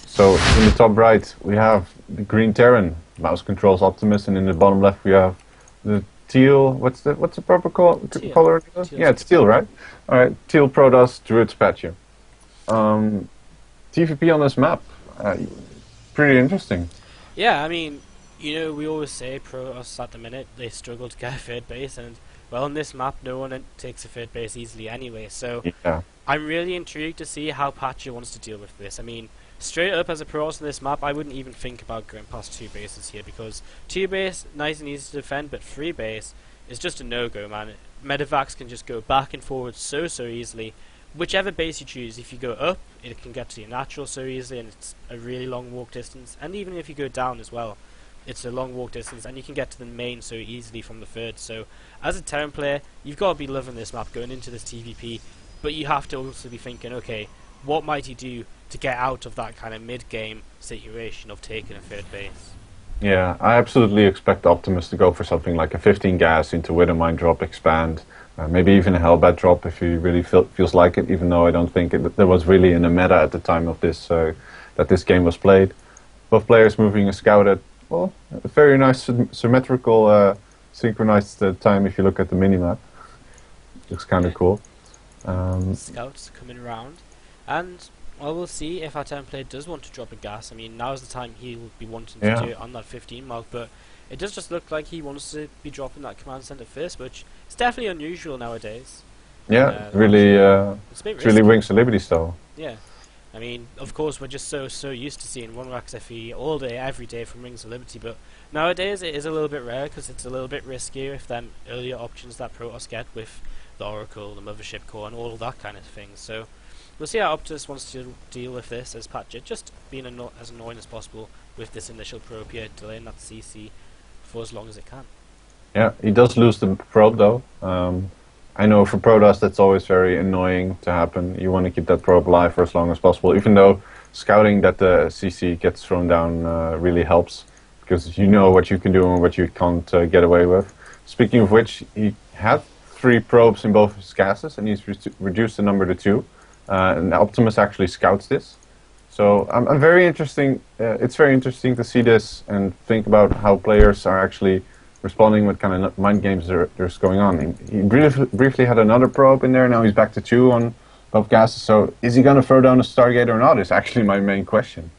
So in the top right we have the green Terran, mouse controls OptimuS, and in the bottom left we have the teal. What's the proper color? Teal. Yeah, it's teal, right? All right, teal Protoss Druidz Patjuh. TVP on this map, pretty interesting. Yeah, I mean, we always say Protoss at the minute they struggle to get a third base, and well, on this map, no one takes a third base easily anyway. So Yeah. I'm really intrigued to see how Patjuh wants to deal with this. I mean, straight up as a Protoss on this map, I wouldn't even think about going past 2 bases here, because 2 base nice and easy to defend, but 3 base is just a no-go, man. Medevacs can just go back and forward so easily. Whichever base you choose, if you go up, it can get to your natural so easily, and it's a really long walk distance. And even if you go down as well, it's a long walk distance, and you can get to the main so easily from the third. So, as a Terran player, you've got to be loving this map going into this TVP, but you have to also be thinking, okay, what might he do to get out of that kind of mid-game situation of taking a third base? Yeah, I absolutely expect OptimuS to go for something like a 15 gas into Withermine drop, expand, maybe even a Hellbat drop if he really feels like it, even though I don't think there was really in the meta at the time of this that this game was played. Both players moving a scout at, well, a very nice symmetrical synchronized time if you look at the minimap. Looks kind of cool. Scouts coming around, and well, we'll see if our Terran player does want to drop a gas. I mean, now's the time he will be wanting to do it on that 15 mark, but it does just look like he wants to be dropping that command center first, which is definitely unusual nowadays. Yeah, It's it's really Wings of Liberty style. Yeah. I mean, of course, we're just so used to seeing 1-Rax FE all day, every day from Rings of Liberty, but nowadays it is a little bit rare because it's a little bit riskier with them earlier options that Protoss get with the Oracle, the Mothership Core, and all of that kind of thing. So we'll see how OptimuS wants to deal with this as Patjuh, just being as annoying as possible with this initial probe here, delaying that CC for as long as it can. Yeah, he does lose the probe though. I know for Protoss that's always very annoying to happen. You want to keep that probe alive for as long as possible, even though scouting that the CC gets thrown down really helps, because you know what you can do and what you can't get away with. Speaking of which, he had 3 probes in both his gases, and he's reduced the number to 2. And OptimuS actually scouts this. So I'm very interesting. It's very interesting to see this and think about how players are actually responding, what kind of mind games there's going on. He briefly had another probe in there, now he's back to 2 on both gases, so is he going to throw down a Stargate or not is actually my main question.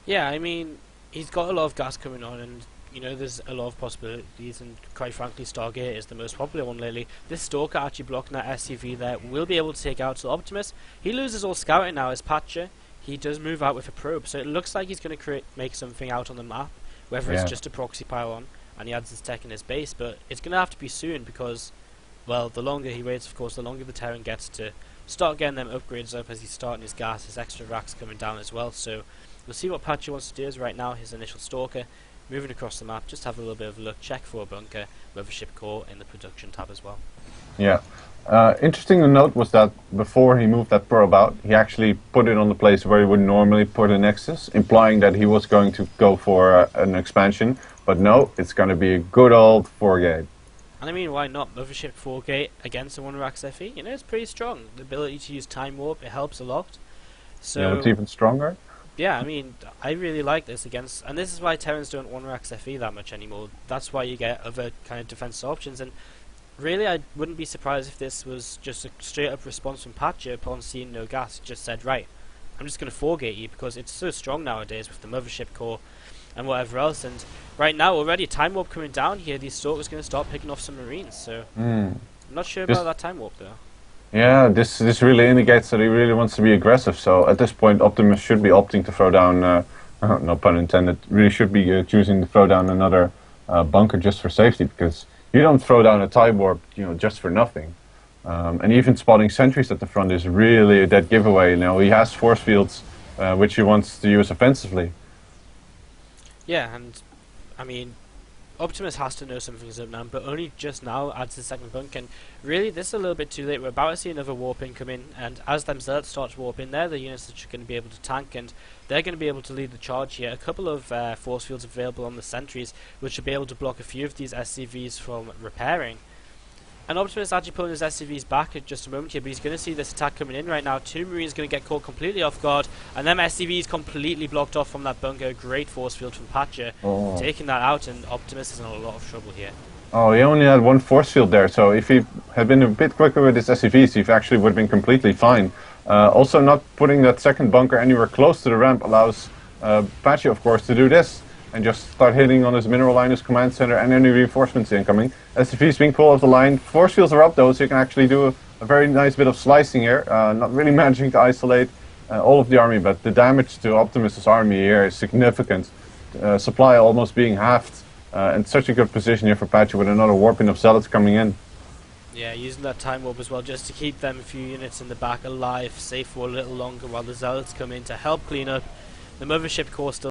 Yeah, I mean, he's got a lot of gas coming on, and there's a lot of possibilities, and quite frankly Stargate is the most popular one lately. This Stalker actually blocking that SCV there will be able to take out OptimuS. He loses all scouting now as Patjuh. He does move out with a probe, so it looks like he's going to make something out on the map, whether it's just a proxy pylon and he adds his tech in his base, but it's going to have to be soon because, well, the longer he waits, of course, the longer the Terran gets to start getting them upgrades up as he's starting his gas, his extra racks coming down as well. So we'll see what Patjuh wants to do. Is right now his initial Stalker moving across the map, just have a little bit of a look, check for a bunker, Mothership Core in the production tab as well. Yeah. Interesting to note was that before he moved that probe out, he actually put it on the place where he would normally put a Nexus, implying that he was going to go for an expansion. But no, it's going to be a good old 4-gate. And I mean, why not? Mothership 4-gate against a 1-Rax FE, it's pretty strong. The ability to use Time Warp, it helps a lot. So yeah, it's even stronger. Yeah, I mean, I really like this against, and this is why Terrans don't 1-Rax FE that much anymore. That's why you get other kind of defensive options, and really I wouldn't be surprised if this was just a straight up response from Patjuh upon seeing no gas. He just said, right, I'm just going to 4-gate you because it's so strong nowadays with the Mothership Core and whatever else, and right now already Time Warp coming down here, these Stalkers going to start picking off some Marines, so I'm not sure about that Time Warp though. Yeah, this really indicates that he really wants to be aggressive, so at this point OptimuS should be opting to throw down, no pun intended, really should be choosing to throw down another bunker just for safety, because you don't throw down a Time Warp just for nothing. And even spotting sentries at the front is really a dead giveaway. He has force fields which he wants to use offensively. Yeah, and I mean, OptimuS has to know something's up now, but only just now adds the second bunk, and really this is a little bit too late. We're about to see another warp in come in, and as them Zealots start to warp in, they're the units that are going to be able to tank, and they're going to be able to lead the charge here. A couple of force fields available on the sentries, which will be able to block a few of these SCVs from repairing. And OptimuS actually pulling his SCVs back at just a moment here, but he's going to see this attack coming in right now. 2 Marines going to get caught completely off guard, and them SCVs completely blocked off from that bunker. Great force field from Patjuh, taking that out, and OptimuS is in a lot of trouble here. Oh, he only had 1 force field there, so if he had been a bit quicker with his SCVs, he actually would have been completely fine. Also, not putting that second bunker anywhere close to the ramp allows Patjuh, of course, to do this and just start hitting on his mineral line, his command center, and any reinforcements incoming. SCVs being pulled off the line. Force fields are up though, so you can actually do a very nice bit of slicing here. Not really managing to isolate all of the army, but the damage to OptimuS' army here is significant. Supply almost being halved, and such a good position here for Patjuh with another warping of zealots coming in. Yeah, using that time warp as well, just to keep them a few units in the back alive, safe for a little longer while the zealots come in to help clean up. The mothership core still